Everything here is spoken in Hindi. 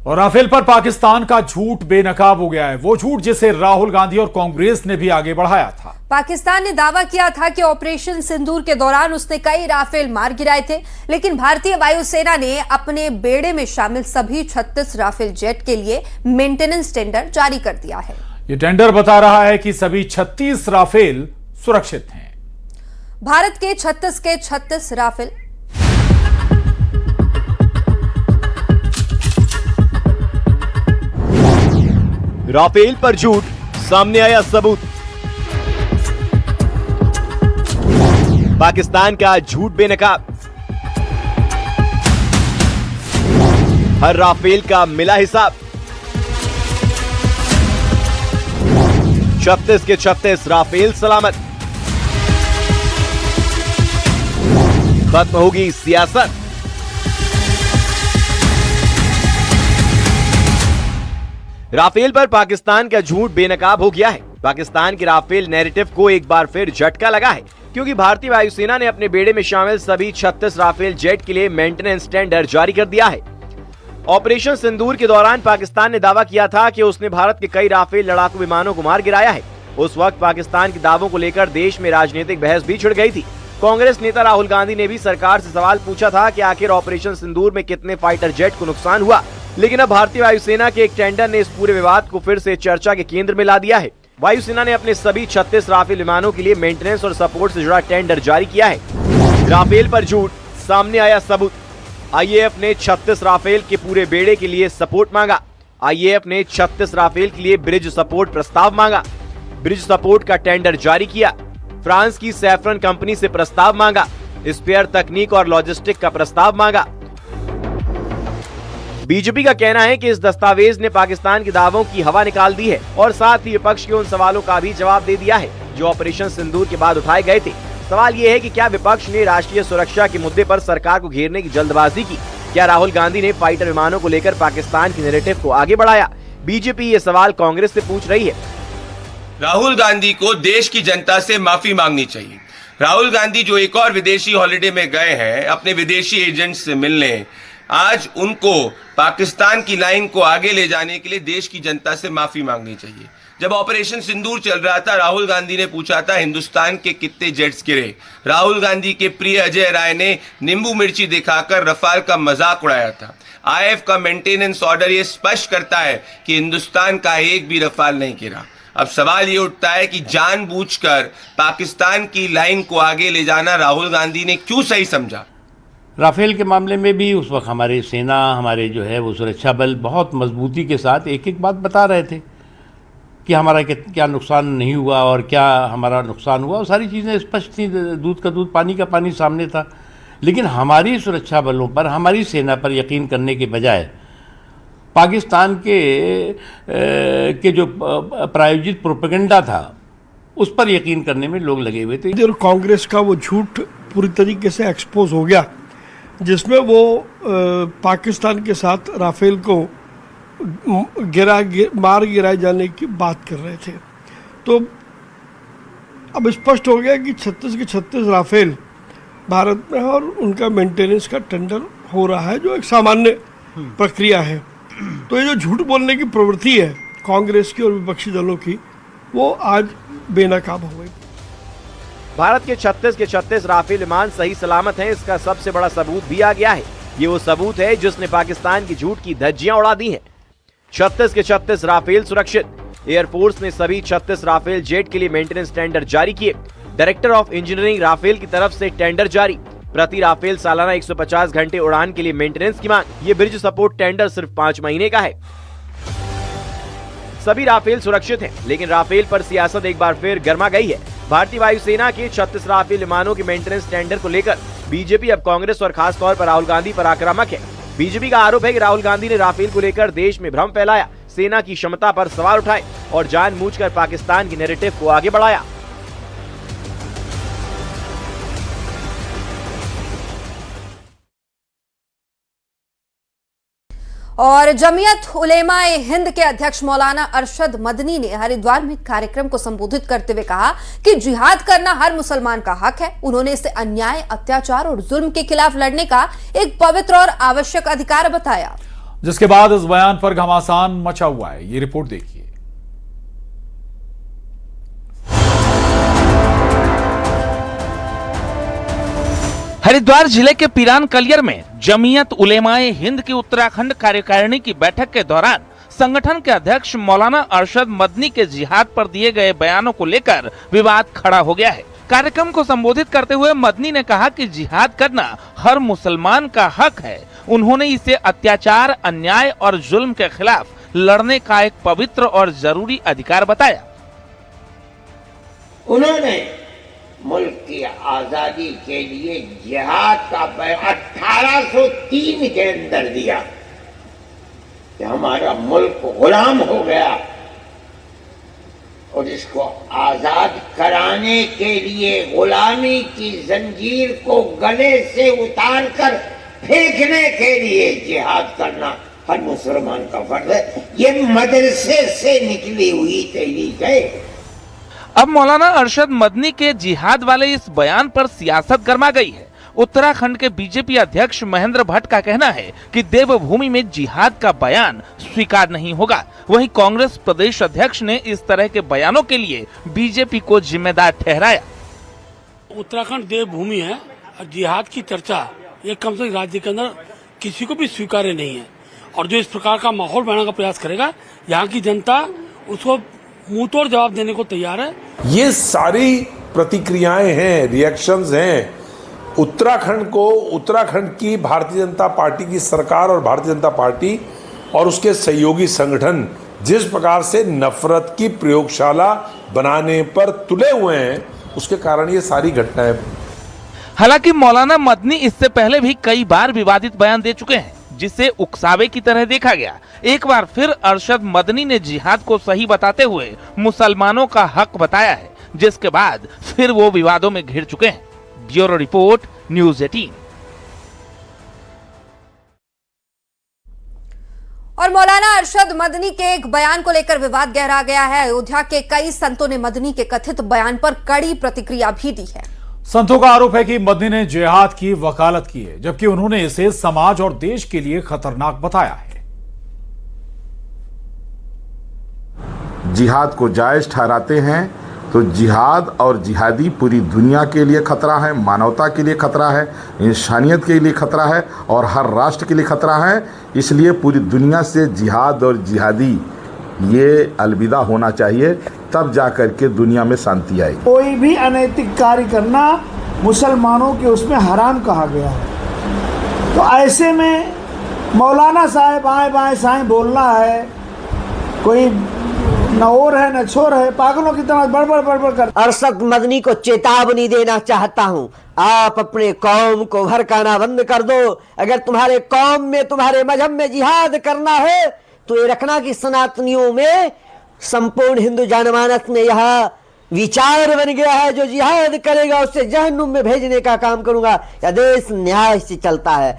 और राफेल पर पाकिस्तान का झूठ बेनकाब हो गया है, वो झूठ जिसे राहुल गांधी और कांग्रेस ने भी आगे बढ़ाया था। पाकिस्तान ने दावा किया था कि ऑपरेशन सिंदूर के दौरान उसने कई राफेल मार गिराए थे, लेकिन भारतीय वायुसेना ने अपने बेड़े में शामिल सभी 36 राफेल जेट के लिए मेंटेनेंस टेंडर जारी कर दिया है। ये टेंडर बता रहा है कि सभी 36 राफेल सुरक्षित हैं। भारत के 36 राफेल राफेल पर झूठ, सामने आया सबूत। पाकिस्तान का झूठ बेनकाब, हर राफेल का मिला हिसाब। 36 के 36 राफेल सलामत। खत्म होगी सियासत। राफेल पर पाकिस्तान का झूठ बेनकाब हो गया है। पाकिस्तान के राफेल नैरेटिव को एक बार फिर झटका लगा है, क्योंकि भारतीय वायुसेना ने अपने बेड़े में शामिल सभी 36 राफेल जेट के लिए मेंटेनेंस टेंडर जारी कर दिया है। ऑपरेशन सिंदूर के दौरान पाकिस्तान ने दावा किया था कि उसने भारत के कई राफेल लड़ाकू विमानों को मार गिराया है। उस वक्त पाकिस्तान के दावों को लेकर देश में राजनीतिक बहस भी छिड़ गई थी। कांग्रेस नेता राहुल गांधी ने भी सरकार से सवाल पूछा था कि आखिर ऑपरेशन सिंदूर में कितने फाइटर जेट को नुकसान हुआ, लेकिन अब भारतीय वायुसेना के एक टेंडर ने इस पूरे विवाद को फिर से चर्चा के केंद्र में ला दिया है। वायुसेना ने अपने सभी 36 राफेल विमानों के लिए मेंटेनेंस और सपोर्ट से जुड़ा टेंडर जारी किया है। राफेल पर झूठ, सामने आया सबूत। आईएएफ ने 36 राफेल के पूरे बेड़े के लिए सपोर्ट मांगा। आईएएफ ने 36 राफेल के लिए ब्रिज सपोर्ट प्रस्ताव मांगा। ब्रिज सपोर्ट का टेंडर जारी किया। फ्रांस की सैफरन कंपनी से प्रस्ताव मांगा। स्पेयर तकनीक और लॉजिस्टिक का प्रस्ताव मांगा। बीजेपी का कहना है कि इस दस्तावेज ने पाकिस्तान के दावों की हवा निकाल दी है और साथ ही विपक्ष के उन सवालों का भी जवाब दे दिया है जो ऑपरेशन सिंदूर के बाद उठाए गए थे। सवाल ये है कि क्या विपक्ष ने राष्ट्रीय सुरक्षा के मुद्दे पर सरकार को घेरने की जल्दबाजी की? क्या राहुल गांधी ने फाइटर विमानों को लेकर पाकिस्तान के नैरेटिव को आगे बढ़ाया? बीजेपी ये सवाल कांग्रेस से पूछ रही है। राहुल गांधी को देश की जनता से माफी मांगनी चाहिए। राहुल गांधी जो एक और विदेशी हॉलिडे में गए हैं अपने विदेशी एजेंट से मिलने, आज उनको पाकिस्तान की लाइन को आगे ले जाने के लिए देश की जनता से माफी मांगनी चाहिए। जब ऑपरेशन सिंदूर चल रहा था, राहुल गांधी ने पूछा था हिंदुस्तान के कितने जेट्स गिरे। राहुल गांधी के प्रिय अजय राय ने नींबू मिर्ची दिखाकर रफाल का मजाक उड़ाया था। आईएएफ का मेंटेनेंस ऑर्डर ये स्पष्ट करता है कि हिंदुस्तान का एक भी रफाल नहीं गिरा। अब सवाल ये उठता है कि जानबूझकर पाकिस्तान की लाइन को आगे ले जाना राहुल गांधी ने क्यों सही समझा? राफेल के मामले में भी उस वक्त हमारी सेना, हमारे जो है वो सुरक्षा बल बहुत मजबूती के साथ एक एक बात बता रहे थे कि हमारा क्या नुकसान नहीं हुआ और क्या हमारा नुकसान हुआ। वो सारी चीज़ें स्पष्ट थी, दूध का दूध पानी का पानी सामने था। लेकिन हमारी सुरक्षा बलों पर, हमारी सेना पर यकीन करने के बजाय पाकिस्तान के जो प्रायोजित प्रोपेगेंडा था उस पर यकीन करने में लोग लगे हुए थे। और कांग्रेस का वो झूठ पूरी तरीके से एक्सपोज हो गया, जिसमें वो पाकिस्तान के साथ राफेल को मार गिराए जाने की बात कर रहे थे। तो अब स्पष्ट हो गया कि 36 के 36 राफेल भारत में है और उनका मेंटेनेंस का टेंडर हो रहा है, जो एक सामान्य प्रक्रिया है। तो ये जो झूठ बोलने की प्रवृत्ति है कांग्रेस की और विपक्षी दलों की, वो आज बेनकाब हो गई। भारत के 36 के 36 राफेल विमान सही सलामत हैं, इसका सबसे बड़ा सबूत भी आ गया है। ये वो सबूत है जिसने पाकिस्तान की झूठ की धज्जियां उड़ा दी हैं। 36 के 36 राफेल सुरक्षित। एयरफोर्स ने सभी 36 राफेल जेट के लिए मेंटेनेंस टेंडर जारी किए। डायरेक्टर ऑफ इंजीनियरिंग राफेल की तरफ से टेंडर जारी। प्रति राफेल सालाना 150 घंटे उड़ान के लिए मेंटेनेंस की मांग। ये ब्रिज सपोर्ट टेंडर सिर्फ 5 महीने का है। सभी राफेल सुरक्षित हैं, लेकिन राफेल पर सियासत एक बार फिर गर्मा गई है। भारतीय वायुसेना के 36 राफेल विमानों के मेंटेनेंस टेंडर को लेकर बीजेपी अब कांग्रेस और खास तौर पर राहुल गांधी पर आक्रामक है। बीजेपी का आरोप है कि राहुल गांधी ने राफेल को लेकर देश में भ्रम फैलाया, सेना की क्षमता पर सवाल उठाए और जानबूझकर पाकिस्तान की नैरेटिव को आगे बढ़ाया। और जमीयत उलेमा-ए हिंद के अध्यक्ष मौलाना अरशद मदनी ने हरिद्वार में कार्यक्रम को संबोधित करते हुए कहा कि जिहाद करना हर मुसलमान का हक है। उन्होंने इसे अन्याय, अत्याचार और जुल्म के खिलाफ लड़ने का एक पवित्र और आवश्यक अधिकार बताया। जिसके बाद इस बयान पर घमासान मचा हुआ है। ये रिपोर्ट देखिए। हरिद्वार जिले के पिरान कलियर में जमीयत उलेमाए हिंद की उत्तराखंड कार्यकारिणी की बैठक के दौरान संगठन के अध्यक्ष मौलाना अरशद मदनी के जिहाद पर दिए गए बयानों को लेकर विवाद खड़ा हो गया है। कार्यक्रम को संबोधित करते हुए मदनी ने कहा कि जिहाद करना हर मुसलमान का हक है। उन्होंने इसे अत्याचार, अन्याय और जुल्म के खिलाफ लड़ने का एक पवित्र और जरूरी अधिकार बताया। उन्होंने मुल्क की आजादी के लिए जिहाद का बयान 1803 के अंदर दिया कि हमारा मुल्क गुलाम हो गया और इसको आजाद कराने के लिए गुलामी की जंजीर को गले से उतारकर फेंकने के लिए जिहाद करना हर मुसलमान का फर्ज है। ये मदरसे से निकली हुई तहरीक है। अब मौलाना अरशद मदनी के जिहाद वाले इस बयान पर सियासत गर्मा गई है। उत्तराखंड के बीजेपी अध्यक्ष महेंद्र भट्ट का कहना है कि देवभूमि में जिहाद का बयान स्वीकार नहीं होगा। वहीं कांग्रेस प्रदेश अध्यक्ष ने इस तरह के बयानों के लिए बीजेपी को जिम्मेदार ठहराया। उत्तराखंड देवभूमि है और जिहाद की चर्चा ये कम से कम राज्य के अंदर किसी को भी स्वीकार्य नहीं है और जो इस प्रकार का माहौल बनाने का प्रयास करेगा, यहाँ की जनता उसको मुंह तोड़ जवाब देने को तैयार है। ये सारी प्रतिक्रियाएं हैं, रिएक्शंस हैं। उत्तराखंड की भारतीय जनता पार्टी की सरकार और भारतीय जनता पार्टी और उसके सहयोगी संगठन जिस प्रकार से नफरत की प्रयोगशाला बनाने पर तुले हुए हैं, उसके कारण ये सारी घटनाएं। हालांकि मौलाना मदनी इससे पहले भी कई बार विवादित बयान दे चुके हैं, जिसे उकसावे की तरह देखा गया। एक बार फिर अरशद मदनी ने जिहाद को सही बताते हुए मुसलमानों का हक बताया है, जिसके बाद फिर वो विवादों में घिर चुके हैं। Bureau report, news 18। और मौलाना अरशद मदनी के एक बयान को लेकर विवाद गहरा गया है। अयोध्या के कई संतों ने मदनी के कथित बयान पर कड़ी प्रतिक्रिया भी दी है। संतों का आरोप है कि मदनी ने जिहाद की वकालत की है, जबकि उन्होंने इसे समाज और देश के लिए खतरनाक बताया है। जिहाद को जायज ठहराते हैं तो जिहाद और जिहादी पूरी दुनिया के लिए खतरा है, मानवता के लिए खतरा है, इंसानियत के लिए खतरा है और हर राष्ट्र के लिए खतरा है। इसलिए पूरी दुनिया से जिहाद और जिहादी ये अलविदा होना चाहिए, तब जाकर के दुनिया में शांति आएगी। कोई भी अनैतिक कार्य करना मुसलमानों के उसमें हराम कहा गया है। तो ऐसे में मौलाना साहब आए बाएं साएं बोलना है, कोई न और है न छोर है, पागलों की तरह बड़बड़ कर। अरशद मदनी को चेतावनी देना चाहता हूँ, आप अपने कौम को भड़काना बंद कर दो। अगर तुम्हारे कौम में, तुम्हारे मजहब में जिहाद करना है तो ये रखना कि सनातनियों में, संपूर्ण हिंदू जनमानस में यह विचार बन गया है, जो जिहाद करेगा उससे जहन्नुम में भेजने का काम करूंगा। यह देश न्याय से चलता है।